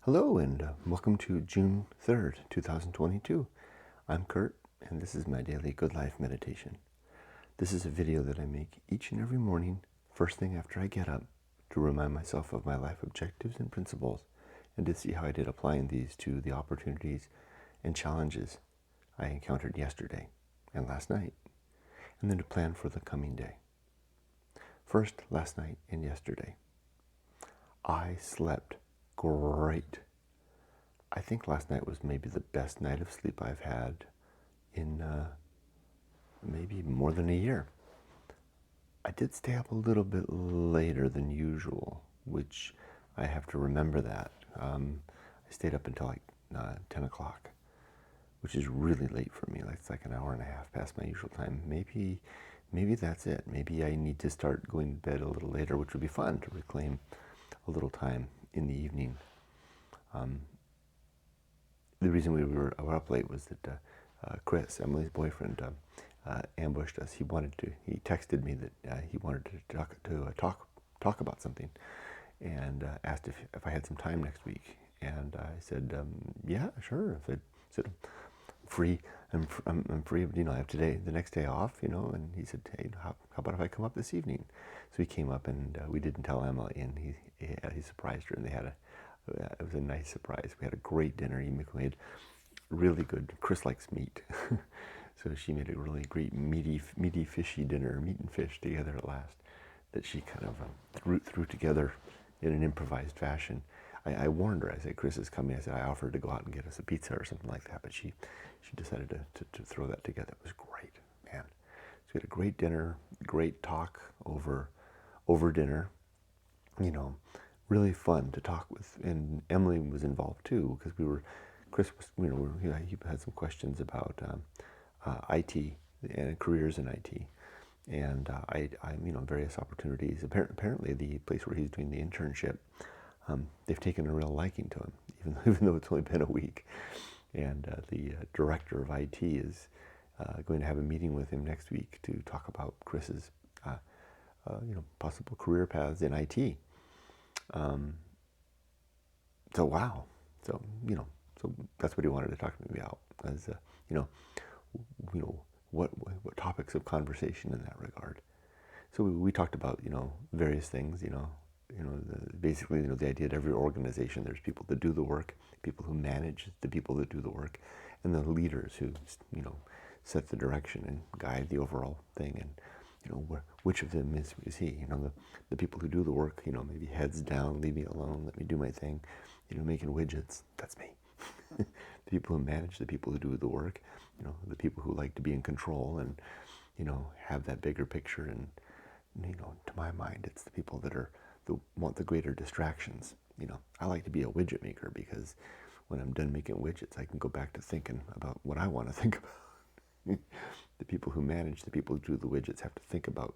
Hello and welcome to June 3rd, 2022. I'm Kurt and this is my daily Good Life meditation. This is a video that I make each and every morning, first thing after I get up, to remind myself of my life objectives and principles and to see how I did applying these to the opportunities and challenges I encountered yesterday and last night, and then to plan for the coming day. First, last night and yesterday. I slept great. I think last night was maybe the best night of sleep I've had in maybe more than a year. I did stay up a little bit later than usual, which I have to remember that. I stayed up until like 10 o'clock, which is really late for me. It's like an hour and a half past my usual time. Maybe that's it. Maybe I need to start going to bed a little later, which would be fun to reclaim a little time in the evening. The reason we were up late was that Chris, Emily's boyfriend, ambushed us. He texted me that he wanted to talk about something, and asked if I had some time next week. And I said, yeah, sure. I said, free. I'm free. I have today, the next day off. And he said, hey, how about if I come up this evening? So he came up, and we didn't tell Emily, and he surprised her, and they had it was a nice surprise. We had a great dinner. He made really good. Chris likes meat, so she made a really great meaty, fishy dinner, meat and fish together at last, that she kind of threw together in an improvised fashion. I warned her. I said, Chris is coming. I said, I offered to go out and get us a pizza or something like that, but she decided to throw that together. It was great, man. So we had a great dinner, great talk over dinner. Really fun to talk with, and Emily was involved too, because Chris was, he had some questions about IT and careers in IT, and various opportunities. Apparently, the place where he's doing the internship, they've taken a real liking to him, even though it's only been a week. And the director of IT is going to have a meeting with him next week to talk about Chris's possible career paths in IT. So wow, so that's what he wanted to talk to me about, as what topics of conversation in that regard. So we talked about various things, basically the idea that every organization, there's people that do the work, people who manage the people that do the work, and the leaders who set the direction and guide the overall thing. And which of them is he? The people who do the work, maybe heads down, leave me alone, let me do my thing, making widgets, that's me. The people who manage, the people who do the work, the people who like to be in control and, have that bigger picture. And, to my mind, it's the people that want the greater distractions. I like to be a widget maker, because when I'm done making widgets, I can go back to thinking about what I want to think about. The people who manage, the people who do the widgets, have to think about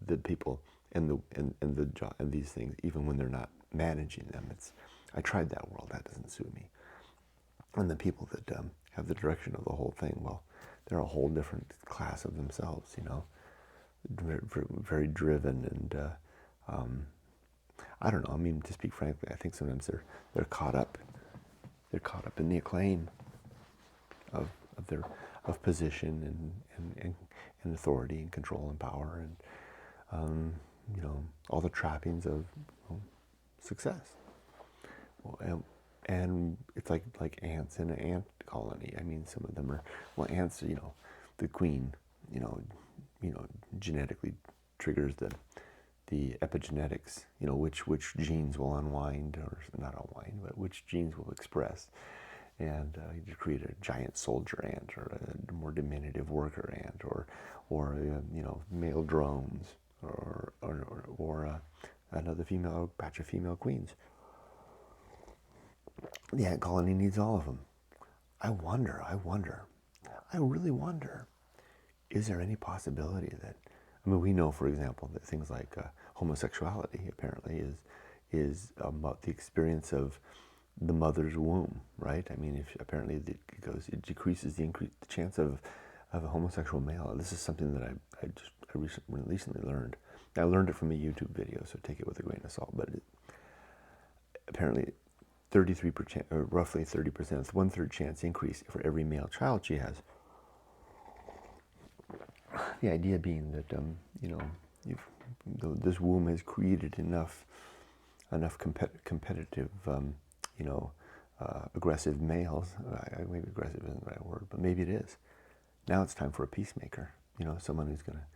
the people and the job and these things, even when they're not managing them. I tried that world. That doesn't suit me. And the people that have the direction of the whole thing, well, they're a whole different class of themselves. Very, very driven, and I don't know. I mean, to speak frankly, I think sometimes they're caught up. They're caught up in the acclaim of their position and authority and control and power, and all the trappings of success. And it's like ants in an ant colony. I mean, some of them are, ants. The queen, genetically triggers the epigenetics. Which genes will unwind, or not unwind, but which genes will express. And you create a giant soldier ant, or a more diminutive worker ant, or male drones, or another batch of female queens. The ant colony needs all of them. I really wonder, is there any possibility that, we know, for example, that things like homosexuality apparently is about the experience of the mother's womb, right? If apparently it decreases the chance of a homosexual male. This is something that I recently learned. I learned it from a YouTube video, so take it with a grain of salt. But apparently 33%, or roughly 30%, it's 1/3 chance increase for every male child she has. The idea being that, this womb has created enough competitive, aggressive males. Maybe aggressive isn't the right word, but maybe it is. Now it's time for a peacemaker. Someone who's going to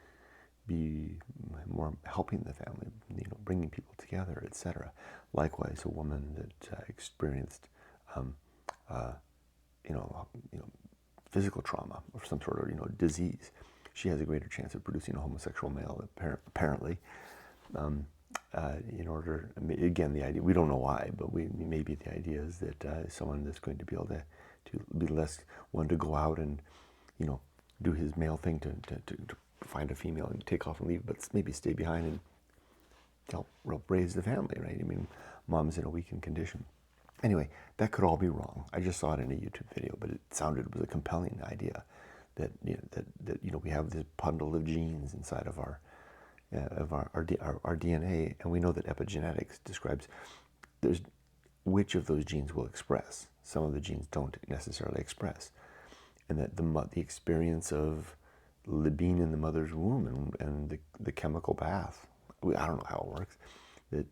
be more helping the family, bringing people together, etc. Likewise, a woman that experienced, physical trauma or some sort of, disease, she has a greater chance of producing a homosexual male, apparently. In order, again, the idea, we don't know why, but maybe the idea is that someone that's going to be able to be less one to go out and, do his male thing to find a female and take off and leave, but maybe stay behind and help raise the family, right? I mean, mom's in a weakened condition. Anyway, that could all be wrong. I just saw it in a YouTube video, but it was a compelling idea that we have this bundle of genes inside of our DNA, and we know that epigenetics describes which of those genes will express. Some of the genes don't necessarily express, and that the experience of being in the mother's womb and the chemical bath, I don't know how it works, the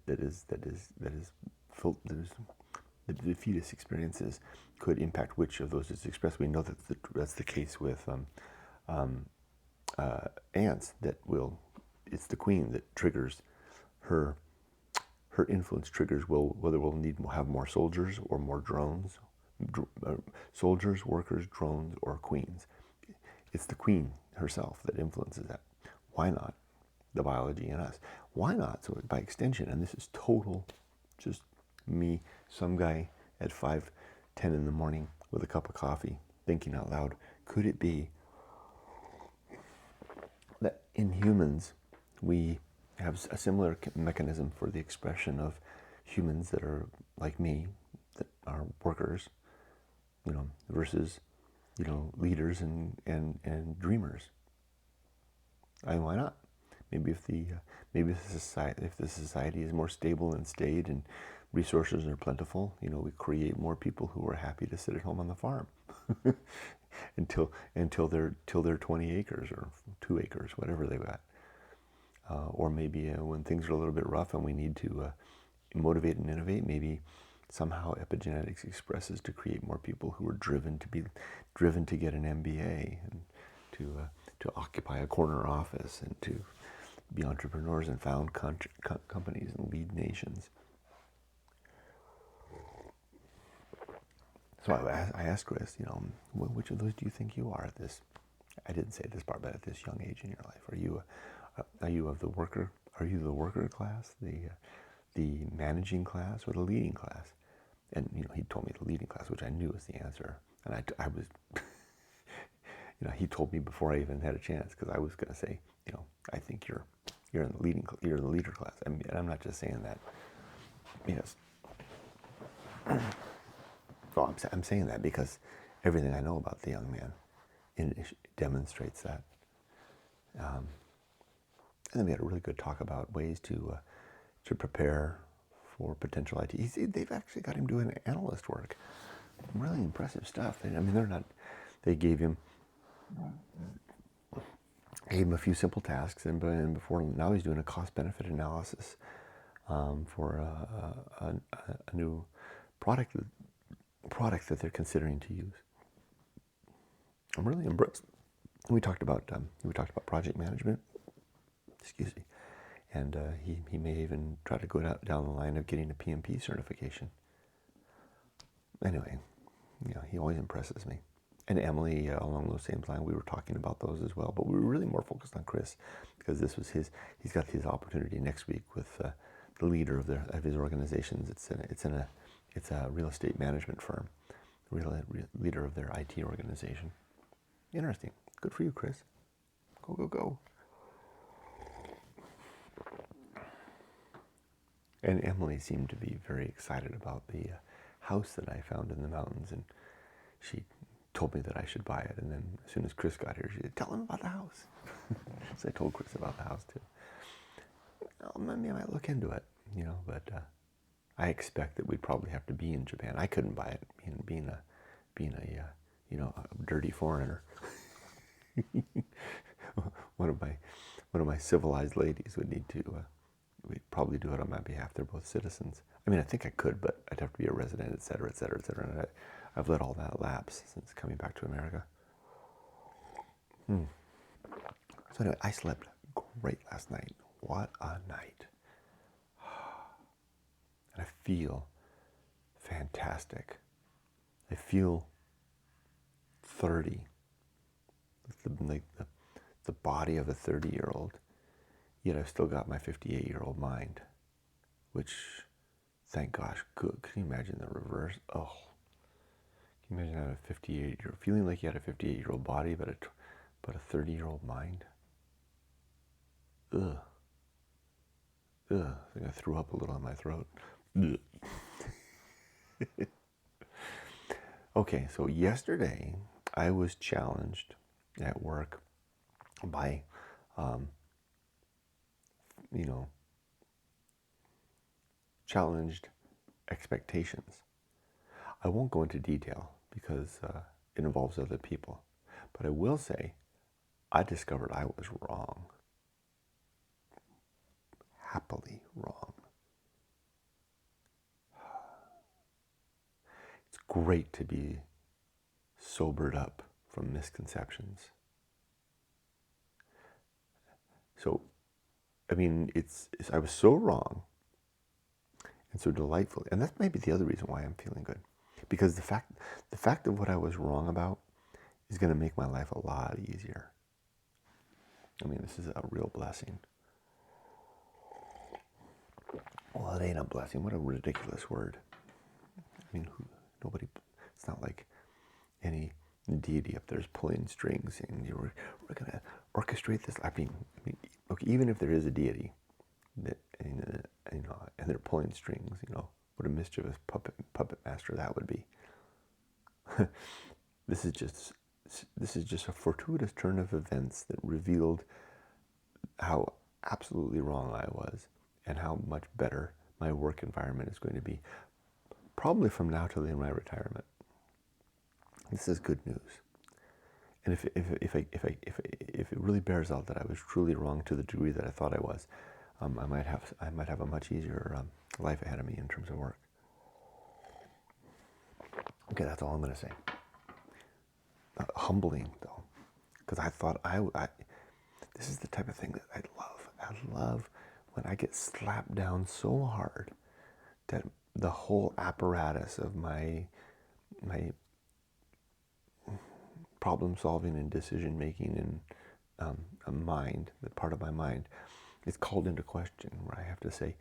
fetus experiences could impact which of those is expressed. We know that that's the case with ants. It's the queen that triggers her influence triggers whether we'll have more soldiers or more drones, soldiers, workers, drones, or queens. It's the queen herself that influences that. Why not the biology in us? Why not? So by extension, and this is total, just me, some guy at 5:10 in the morning with a cup of coffee, thinking out loud, could it be that in humans we have a similar mechanism for the expression of humans that are like me, that are workers, versus, leaders and dreamers? I mean, why not? Maybe if the society is more stable and staid and resources are plentiful, we create more people who are happy to sit at home on the farm until they're 20 acres or 2 acres, whatever they've got. Or maybe when things are a little bit rough and we need to motivate and innovate, maybe somehow epigenetics expresses to create more people who are driven to get an MBA and to occupy a corner office and to be entrepreneurs and found companies and lead nations. So I asked Chris, which of those do you think you are at this? I didn't say this part, but at this young age in your life, are you of the worker? Are you the worker class, the managing class, or the leading class? And he told me the leading class, which I knew was the answer. And I was, he told me before I even had a chance, because I was going to say, I think you're in the leader class. And I'm not just saying that. Yes. Well, I'm saying that because everything I know about the young man demonstrates that. And then we had a really good talk about ways to prepare for potential IT. They've actually got him doing analyst work. Really impressive stuff. They gave him a few simple tasks, and before now he's doing a cost-benefit analysis for a new product that they're considering to use. I'm really impressed. We talked about project management. Excuse me. And he may even try to go down the line of getting a PMP certification. Anyway, he always impresses me. And Emily, along those same lines, we were talking about those as well. But we were really more focused on Chris because this was he's got his opportunity next week with the leader of his organizations. It's a real estate management firm, leader of their IT organization. Interesting. Good for you, Chris. Go, go, go. And Emily seemed to be very excited about the house that I found in the mountains, and she told me that I should buy it. And then as soon as Chris got here, she said, "Tell him about the house." So I told Chris about the house too. Well, maybe I might look into it, but I expect that we'd probably have to be in Japan. I couldn't buy it, being a a dirty foreigner. one of my civilized ladies would need to. We'd probably do it on my behalf. They're both citizens. I mean, I think I could, but I'd have to be a resident, et cetera, et cetera, et cetera. And I've let all that lapse since coming back to America. So anyway, I slept great last night. What a night. And I feel fantastic. I feel 30. The body of a 30-year-old. Yet I've still got my 58-year-old mind. Which, thank gosh, good. Can you imagine the reverse? Oh. Can you imagine having a 58-year-old, feeling like you had a 58-year-old body, but a 30-year-old mind? Ugh. Ugh. I think I threw up a little in my throat. Okay, so yesterday I was challenged at work by, challenged expectations. I won't go into detail because it involves other people, but I will say I discovered I was wrong. Happily wrong. It's great to be sobered up from misconceptions. So, I mean, I was so wrong and so delightful, and that's maybe the other reason why I'm feeling good, because the fact of what I was wrong about is going to make my life a lot easier. I mean, this is a real blessing. Well, it ain't a blessing. What a ridiculous word. I mean, nobody. It's not like any deity up there's pulling strings and we're going to orchestrate this. I mean, okay, even if there is a deity that and they're pulling strings, what a mischievous puppet master that would be. This is just a fortuitous turn of events that revealed how absolutely wrong I was and how much better my work environment is going to be, probably from now till the end of my retirement. This is good news. And if it really bears out that I was truly wrong to the degree that I thought I was, I might have a much easier life ahead of me in terms of work. Okay, that's all I'm going to say. Humbling though, because I thought this is the type of thing that I love. I love when I get slapped down so hard that the whole apparatus of my problem solving and decision making and a mind, the part of my mind, is called into question, where I have to say,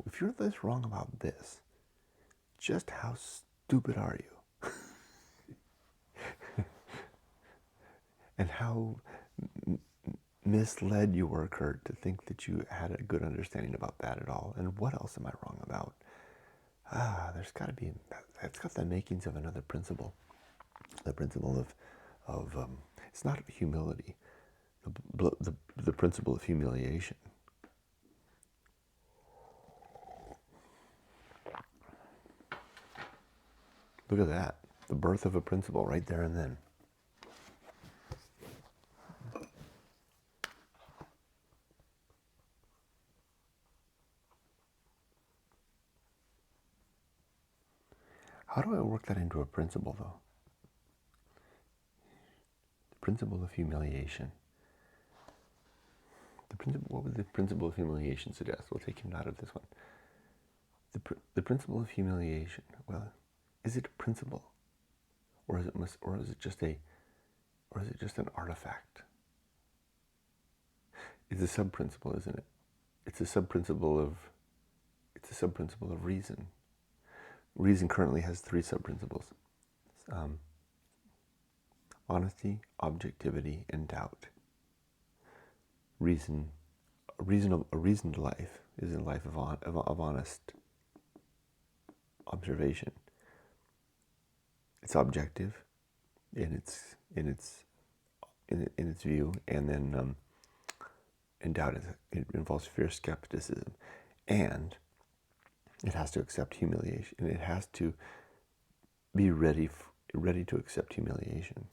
if you're this wrong about this, just how stupid are you? And how misled you were, Kurt, to think that you had a good understanding about that at all. And what else am I wrong about? There's got to be, it's got the makings of another principle. The principle of it's not humility, the principle of humiliation. Look at that, the birth of a principle right there and then. How do I work that into a principle, though? The principle of humiliation. What would the principle of humiliation suggest? We'll take him out of this one. The principle of humiliation. Well, is it a principle, or is it just an artifact? It's a sub-principle, isn't it? It's a sub-principle of reason. Reason currently has 3 sub-principles: honesty, objectivity, and doubt. A reasoned life is a life of honest observation. It's objective in its view, and then doubt it involves fear, skepticism, and It has to accept humiliation, and it has to be ready to accept humiliation.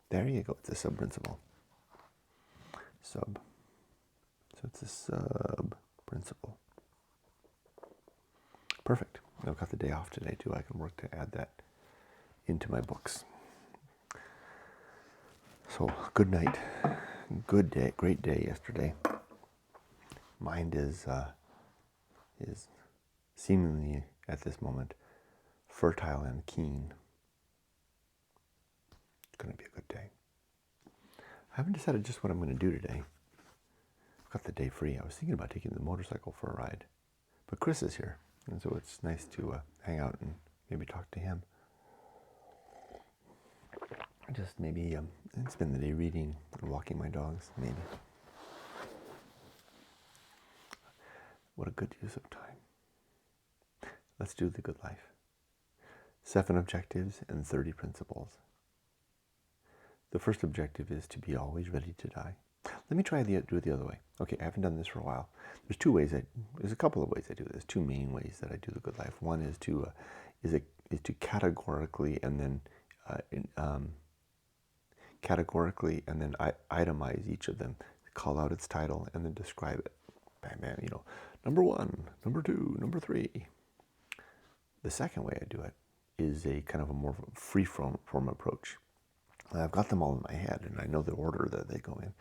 There you go. It's a sub-principle. Sub. So it's a sub-principle. Perfect. I've got the day off today, too. I can work to add that into my books. So, good night. Good day. Great day yesterday. Mind is seemingly, at this moment, fertile and keen. It's going to be a good day. I haven't decided just what I'm going to do today. I've got the day free. I was thinking about taking the motorcycle for a ride. But Chris is here, and so it's nice to hang out and maybe talk to him. Just maybe spend the day reading and walking my dogs, maybe. What a good use of time. Let's do the good life. 7 objectives and 30 principles. The first objective is to be always ready to die. Let me try do it the other way. Okay, I haven't done this for a while. There's a couple of ways I do this. 2 main ways that I do the good life. One is to categorically and then itemize each of them, call out its title, and then describe it. Bam, bam, number 1, number 2, number 3. The second way I do it is a kind of a more free form approach. I've got them all in my head, and I know the order that they go in.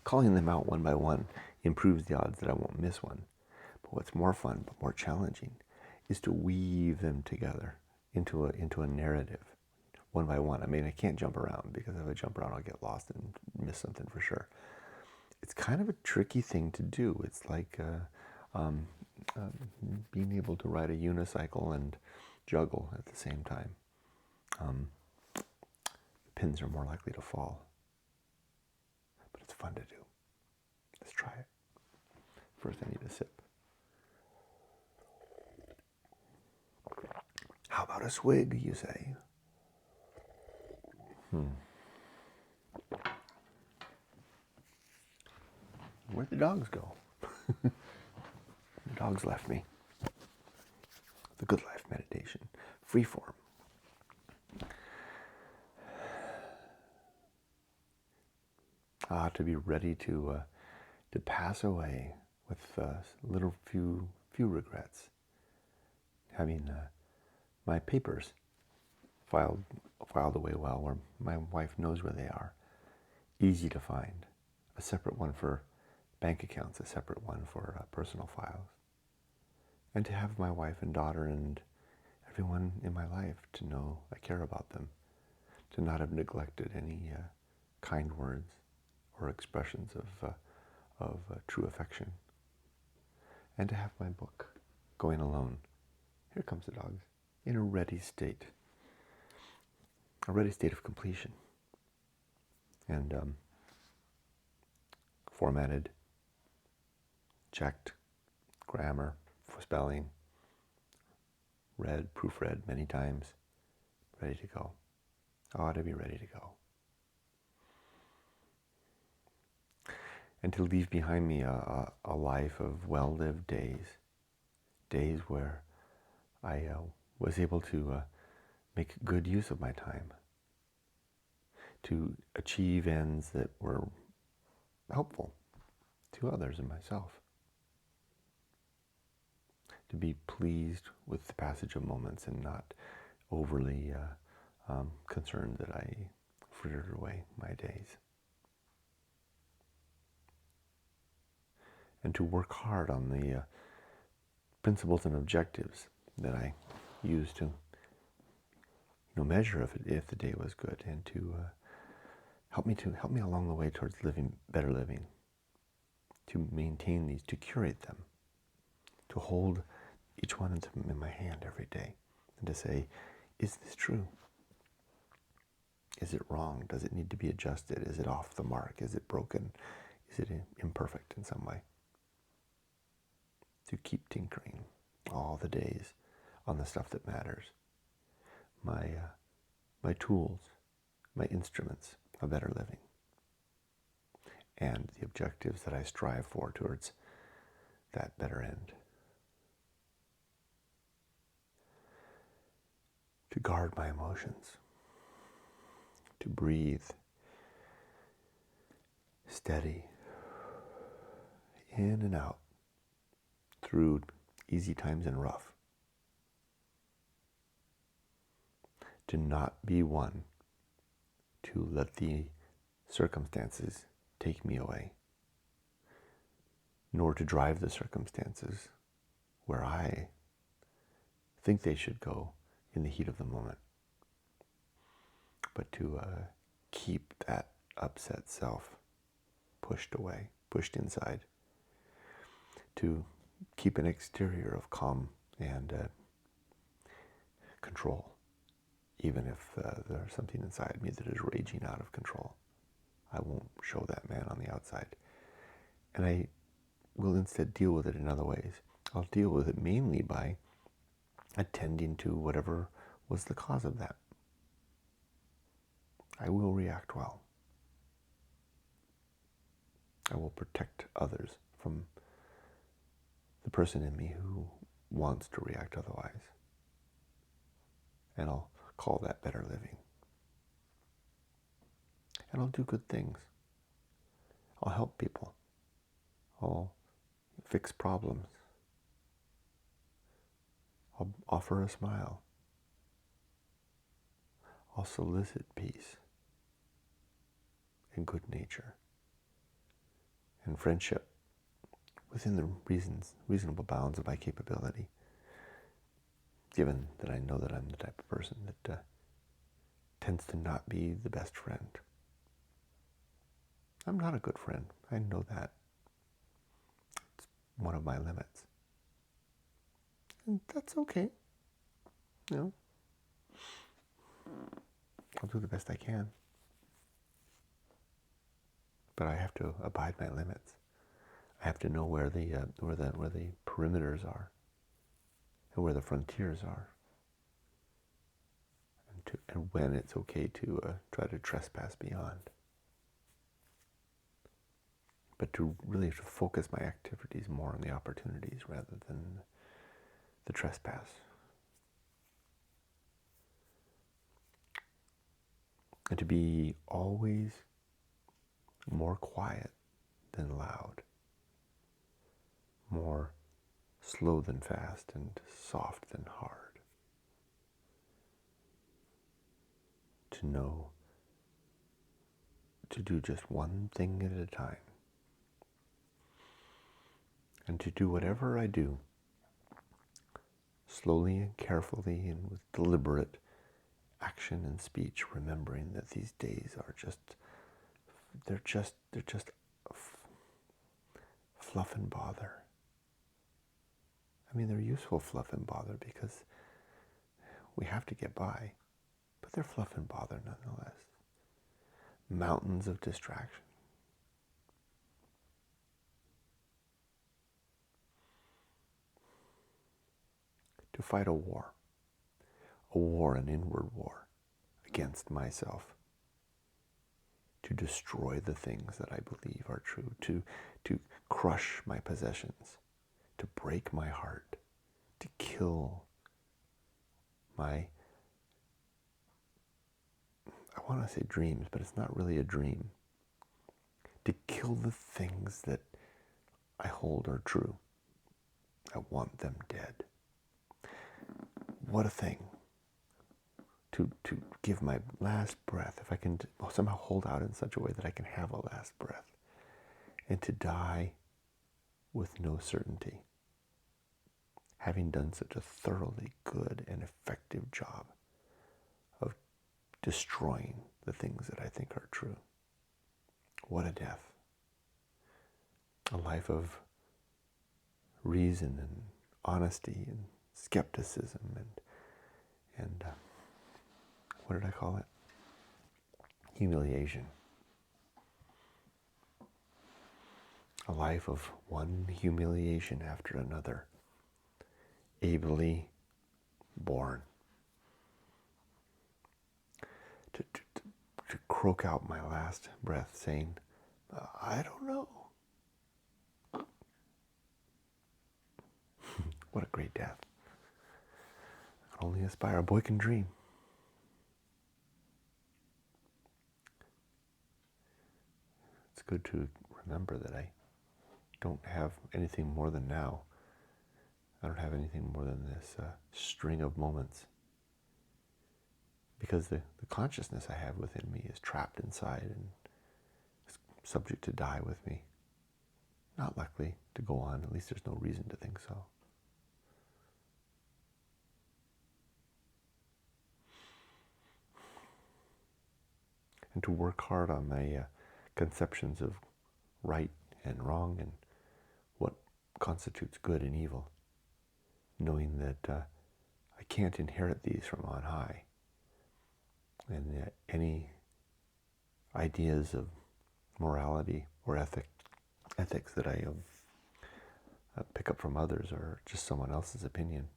Calling them out one by one improves the odds that I won't miss one. But what's more fun, but more challenging, is to weave them together into a narrative, one by one. I mean, I can't jump around, because if I jump around, I'll get lost and miss something for sure. It's kind of a tricky thing to do. It's like being able to ride a unicycle and juggle at the same time. The pins are more likely to fall. But it's fun to do. Let's try it. First, I need a sip. How about a swig, you say? Where'd the dogs go? The dogs left me. The Good Life meditation. Freeform. To be ready to pass away with few regrets. Having my papers filed away well, where my wife knows where they are. Easy to find. A separate one for bank accounts, a separate one for personal files. And to have my wife and daughter and everyone in my life to know I care about them. To not have neglected any kind words or expressions of true affection. And to have my book, Going Alone. Here comes the dogs. In a ready state. A ready state of completion. And formatted, checked, grammar, spelling, proofread many times, ready to go. To be ready to go. And to leave behind me a life of well-lived days where I was able to make good use of my time, to achieve ends that were helpful to others and myself, to be pleased with the passage of moments and not overly concerned that I frittered away my days. And to work hard on the principles and objectives that I used to measure if the day was good, and to help me along the way towards better living, to maintain these, to curate them, to hold each one of them in my hand every day, and to say, is this true? Is it wrong? Does it need to be adjusted? Is it off the mark? Is it broken? Is it imperfect in some way? To keep tinkering all the days on the stuff that matters. My tools, my instruments of better living, and the objectives that I strive for towards that better end. to guard my emotions, to breathe steady in and out through easy times and rough. To not be one to let the circumstances take me away, nor to drive the circumstances where I think they should go in the heat of the moment, but to keep that upset self pushed away, pushed inside, to keep an exterior of calm and control, even if there's something inside me that is raging out of control. I won't show that man on the outside. And I will instead deal with it in other ways. I'll deal with it mainly by attending to whatever was the cause of that. I will react well. I will protect others from the person in me who wants to react otherwise. And I'll call that better living. And I'll do good things. I'll help people. I'll fix problems. I'll offer a smile. I'll solicit peace and good nature and friendship within the reasonable bounds of my capability, given that I know that I'm the type of person that tends to not be the best friend. I'm not a good friend. I know that. It's one of my limits. And that's okay. You know, I'll do the best I can. But I have to abide my limits. I have to know where the perimeters are and where the frontiers are, and when it's okay to try to trespass beyond. But to really focus my activities more on the opportunities rather than the trespass. And to be always more quiet than loud, more slow than fast, and soft than hard. To know to do just one thing at a time. And to do whatever I do, slowly and carefully and with deliberate action and speech, remembering that these days are they're just fluff and bother. I mean, they're useful fluff and bother because we have to get by, but they're fluff and bother nonetheless. Mountains of distraction. To fight a war, an inward war against myself, to destroy the things that I believe are true, to crush my possessions, to break my heart, to kill my, I want to say dreams, but it's not really a dream, to kill the things that I hold are true. I want them dead. What a thing. To give my last breath, if I can somehow hold out in such a way that I can have a last breath, and to die with no certainty, having done such a thoroughly good and effective job of destroying the things that I think are true. What a death. A life of reason and honesty and skepticism and what did I call it? Humiliation. A life of one humiliation after another, ably borne. To croak out my last breath saying, I don't know. What a great death. I can only aspire. A boy can dream. good to remember that I don't have anything more than now. I don't have anything more than this string of moments. Because the consciousness I have within me is trapped inside and is subject to die with me. Not likely to go on, at least there's no reason to think so. And to work hard on my conceptions of right and wrong and what constitutes good and evil, knowing that I can't inherit these from on high, and that any ideas of morality or ethics that I pick up from others are just someone else's opinion,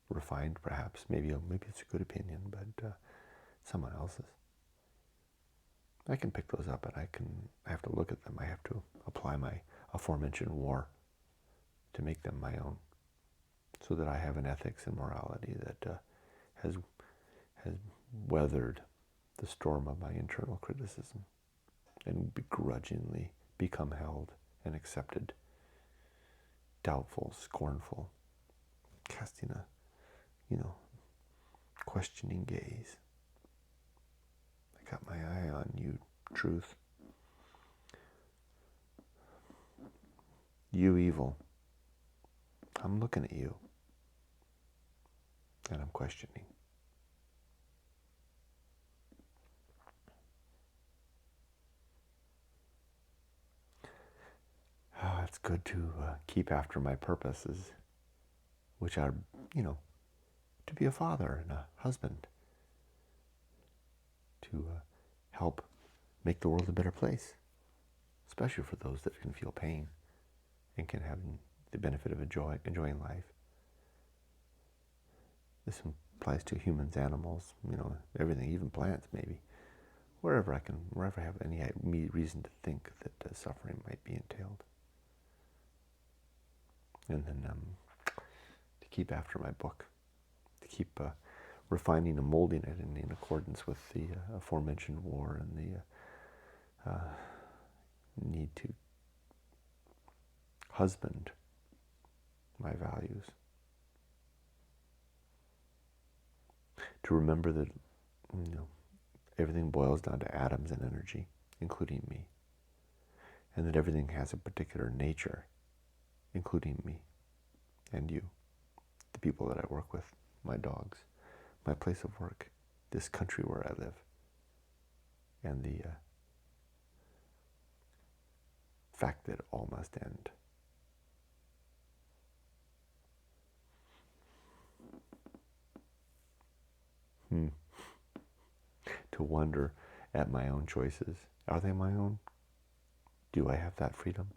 refined perhaps. Maybe it's a good opinion, but someone else's. I can pick those up, and I have to look at them. I have to apply my aforementioned war to make them my own, so that I have an ethics and morality that has weathered the storm of my internal criticism and begrudgingly become held and accepted, doubtful, scornful, casting a, questioning gaze. I got my eye on you, truth. You evil. I'm looking at you, and I'm questioning. It's good to keep after my purposes, which are, to be a father and a husband, to help make the world a better place, especially for those that can feel pain and can have the benefit of enjoying life. This applies to humans, animals, everything, even plants maybe. Wherever I have any reason to think that suffering might be entailed. And then to keep after my book, to keep refining and molding it in accordance with the aforementioned war and the need to husband my values. To remember that, everything boils down to atoms and energy, including me. And that everything has a particular nature, including me and you, the people that I work with, my dogs, my place of work, this country where I live, and the fact that all must end. To wonder at my own choices. Are they my own? Do I have that freedom?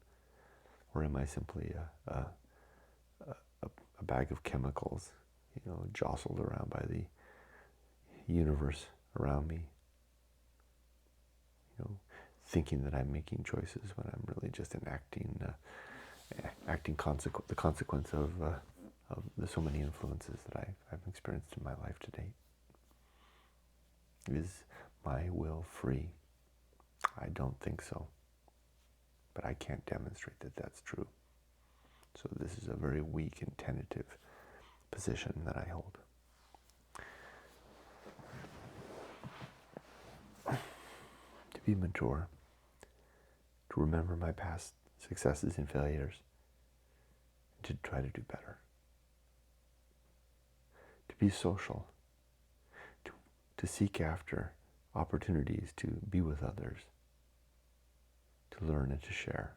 Or am I simply a bag of chemicals, jostled around by the universe around me, thinking that I'm making choices when I'm really just enacting the consequence of the so many influences that I've experienced in my life to date. Is my will free? I don't think so. But I can't demonstrate that that's true. So this is a very weak and tentative position that I hold. To be mature, to remember my past successes and failures, and to try to do better. To be social, to seek after opportunities to be with others, to learn and to share,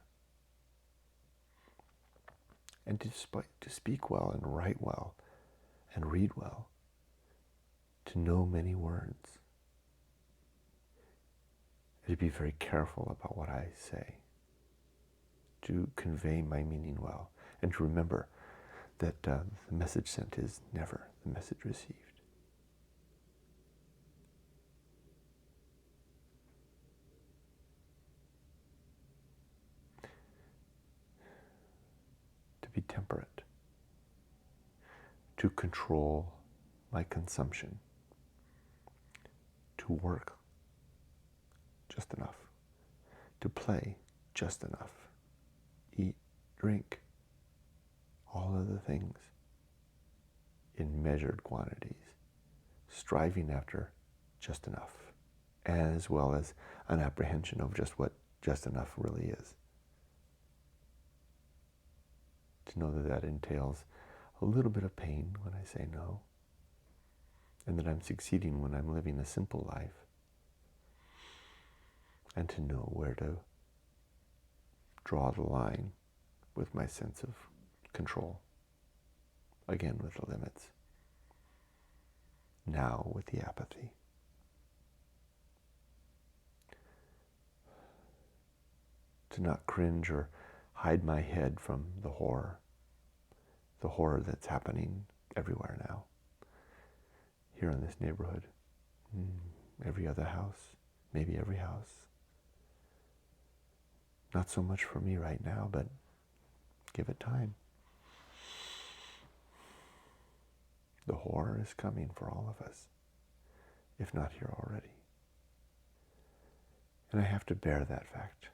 and to speak well and write well and read well, to know many words, and to be very careful about what I say, to convey my meaning well, and to remember that the message sent is never the message received. To be temperate, to control my consumption, to work just enough, to play just enough, eat, drink, all of the things in measured quantities, striving after just enough, as well as an apprehension of just what just enough really is. To know that that entails a little bit of pain when I say no, and that I'm succeeding when I'm living a simple life, and to know where to draw the line with my sense of control, again with the limits, now with the apathy. To not cringe or hide my head from the horror that's happening everywhere now. Here in this neighborhood, every other house, maybe every house. Not so much for me right now, but give it time. The horror is coming for all of us, if not here already. And I have to bear that fact.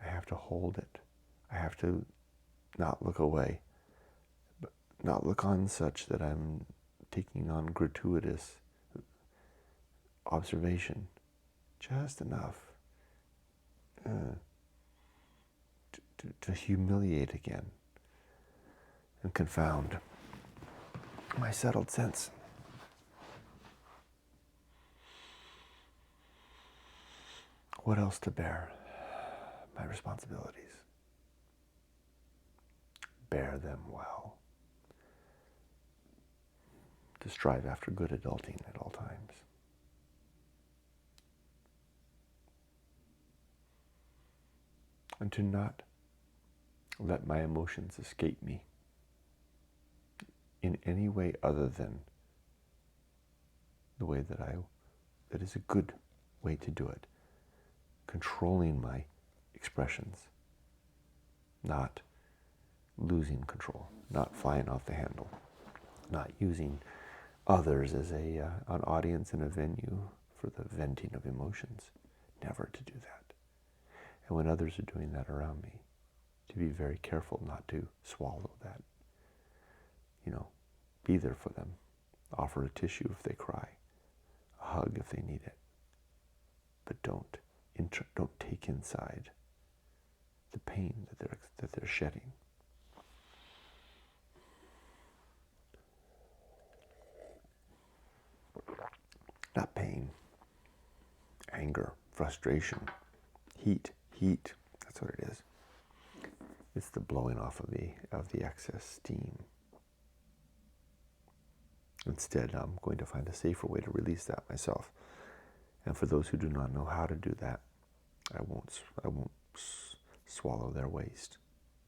I have to hold it. I have to not look away, but not look on such that I'm taking on gratuitous observation, just enough to humiliate again and confound my settled sense. What else to bear? My responsibilities. Bear them well. To strive after good adulting at all times. And to not let my emotions escape me in any way other than the way that is a good way to do it. Controlling my expressions, not losing control, not flying off the handle, not using others as an audience in a venue for the venting of emotions. Never to do that. And when others are doing that around me, to be very careful not to swallow that. Be there for them. Offer a tissue if they cry, a hug if they need it. But don't take inside the pain that they're shedding. Not pain, anger, frustration, heat. That's what it is. It's the blowing off of the excess steam. Instead, I'm going to find a safer way to release that myself. And for those who do not know how to do that, I won't swallow their waste.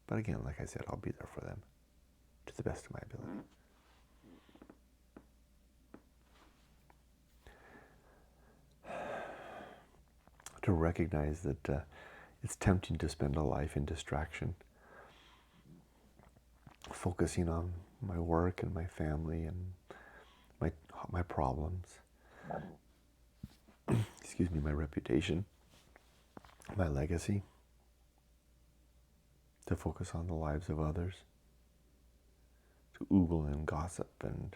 But again, like I said, I'll be there for them to the best of my ability. To recognize that it's tempting to spend a life in distraction, focusing on my work and my family and my problems, my reputation, my legacy, to focus on the lives of others, to oogle and gossip and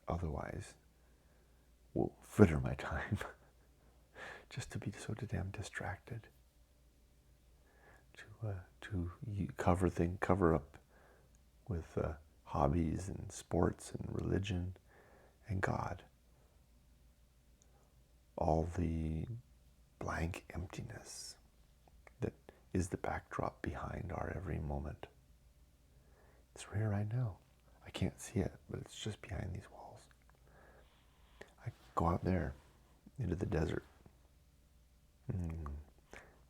otherwise will fritter my time just to be so damn distracted, to cover up with hobbies and sports and religion and God all the blank emptiness that is the backdrop behind our every moment. It's here right now. I can't see it, but it's just behind these walls. I go out there into the desert.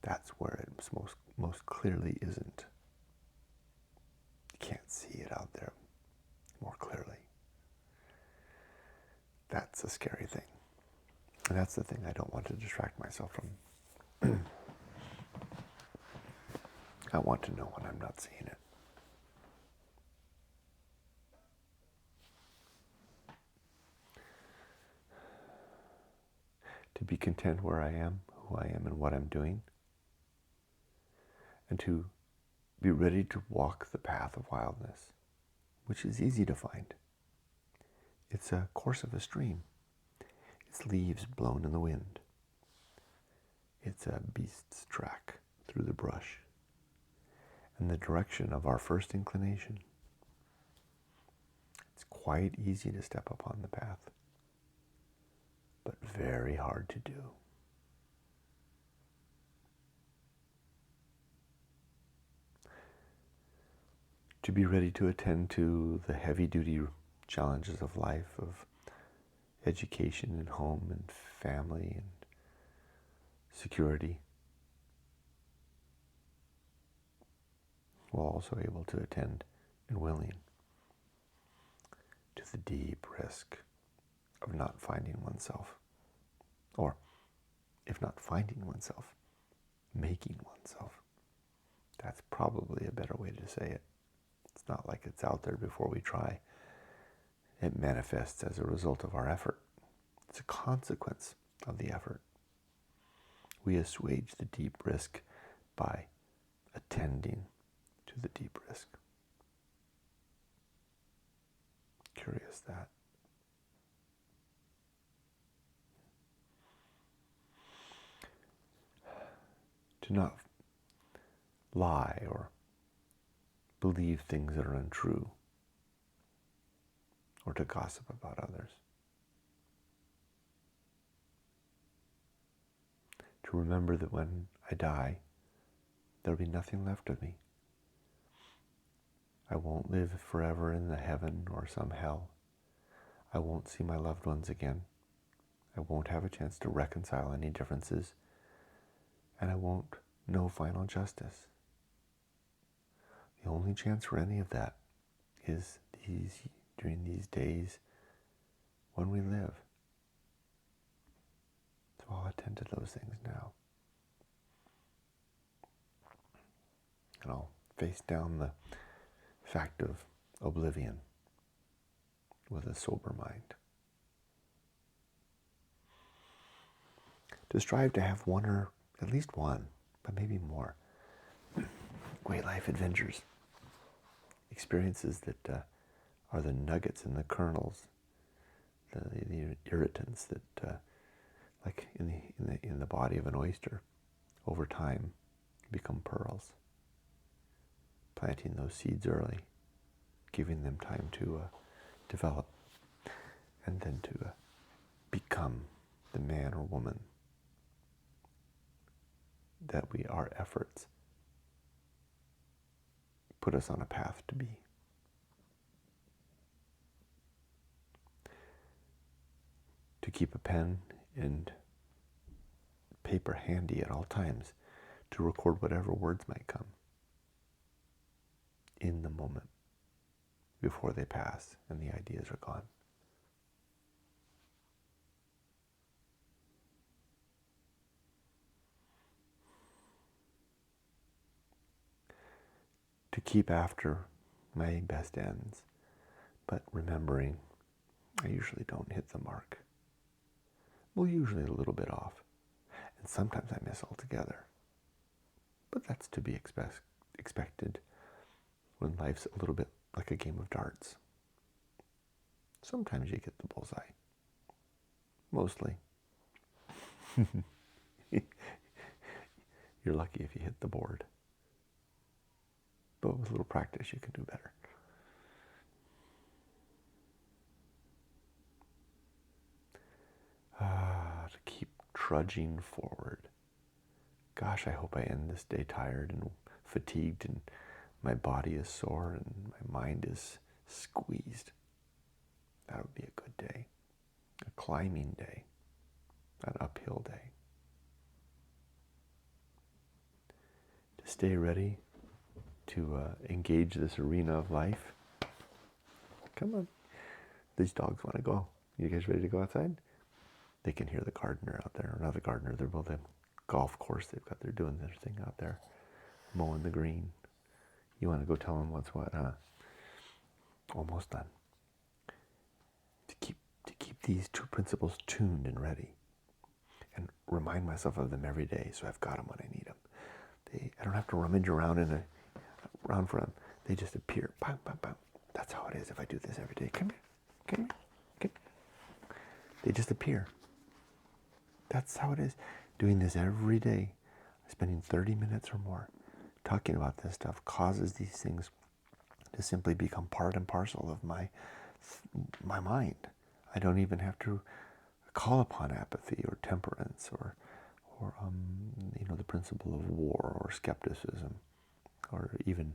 That's where it most clearly isn't. You can't see it out there more clearly. That's a scary thing. And that's the thing I don't want to distract myself from. I want to know when I'm not seeing it. to be content where I am, who I am, and what I'm doing, and to be ready to walk the path of wildness, which is easy to find. It's a course of a stream. It's leaves blown in the wind. It's a beast's track through the brush, and the direction of our first inclination. It's quite easy to step upon the path, but very hard to do. To be ready to attend to the heavy-duty challenges of life, of education and home and family and security, while also able to attend and willing to the deep risk of not finding oneself, or if not finding oneself, making oneself. That's probably a better way to say it. It's not like it's out there before we try. It manifests as a result of our effort. It's a consequence of the effort. We assuage the deep risk by attending to the deep risk. Curious that. To not lie or believe things that are untrue, or to gossip about others. To remember that when I die, there'll be nothing left of me. I won't live forever in the heaven or some hell. I won't see my loved ones again. I won't have a chance to reconcile any differences, and I won't know final justice. The only chance for any of that is during these days when we live. So I'll attend to those things now. And I'll face down the fact of oblivion with a sober mind. To strive to have one, or at least one, but maybe more, great life adventures, experiences that are the nuggets and the kernels, the irritants that, like in the body of an oyster, over time become pearls. Planting those seeds early, giving them time to develop, and then to become the man or woman that our efforts put us on a path to be. To keep a pen and paper handy at all times, to record whatever words might come in the moment before they pass and the ideas are gone. To keep after my best ends, but remembering I usually don't hit the mark. Well, usually a little bit off, and sometimes I miss altogether. But that's to be expected when life's a little bit like a game of darts. Sometimes you get the bullseye. Mostly. You're lucky if you hit the board. But with a little practice, you can do better. To keep trudging forward. Gosh, I hope I end this day tired and fatigued, and my body is sore and my mind is squeezed. That would be a good day. A climbing day. An uphill day. To stay ready to engage this arena of life. Come on. These dogs want to go. You guys ready to go outside? They can hear the gardener out there. Or not the gardener, they're both a golf course. They're doing their thing out there. Mowing the green. You want to go tell them what's what, huh? Almost done. To keep these two principles tuned and ready. remind myself of them every day, so I've got them when I need them. I don't have to rummage around around for them. They just appear. Bam, bam, bam. That's how it is if I do this every day. Come here, come here, come here. They just appear. That's how it is. Doing this every day, spending 30 minutes or more talking about this stuff causes these things to simply become part and parcel of my mind. I don't even have to call upon apathy or temperance or the principle of war or skepticism, or even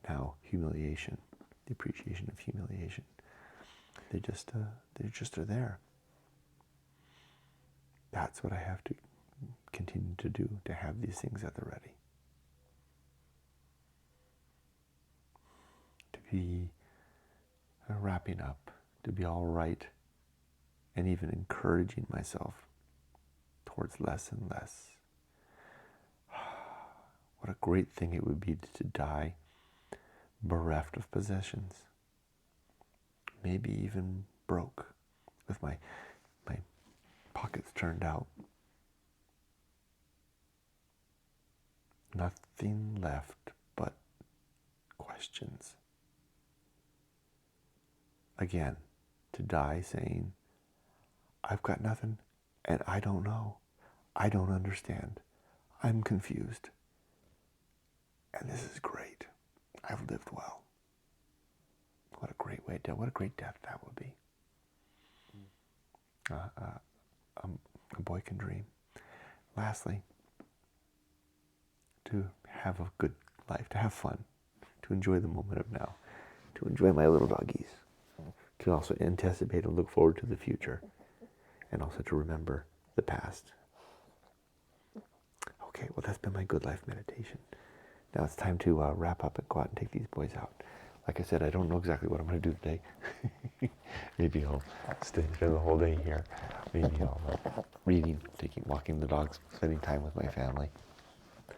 now humiliation, the appreciation of humiliation. They just are there. That's what I have to continue to do, to have these things at the ready. To be wrapping up, to be all right, and even encouraging myself towards less and less. What a great thing it would be to die bereft of possessions, maybe even broke, with my pockets turned out. Nothing left but questions. Again, to die saying, I've got nothing and I don't know. I don't understand. I'm confused. And this is great. I've lived well. What a great way to, what a great death that would be. A boy can dream. Lastly, to have a good life, to have fun, to enjoy the moment of now, to enjoy my little doggies, to also anticipate and look forward to the future, and also to remember the past. Okay, well, that's been my good life meditation. Now it's time to wrap up and go out and take these boys out. Like I said, I don't know exactly what I'm going to do today. Maybe I'll stay the whole day here. Maybe I'll reading, walking the dogs, spending time with my family.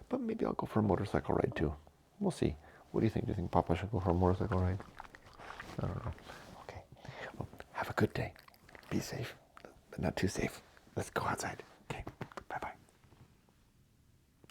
But maybe I'll go for a motorcycle ride too. We'll see. What do you think? Do you think Papa should go for a motorcycle ride? I don't know. Okay. Well, have a good day. Be safe, but not too safe. Let's go outside.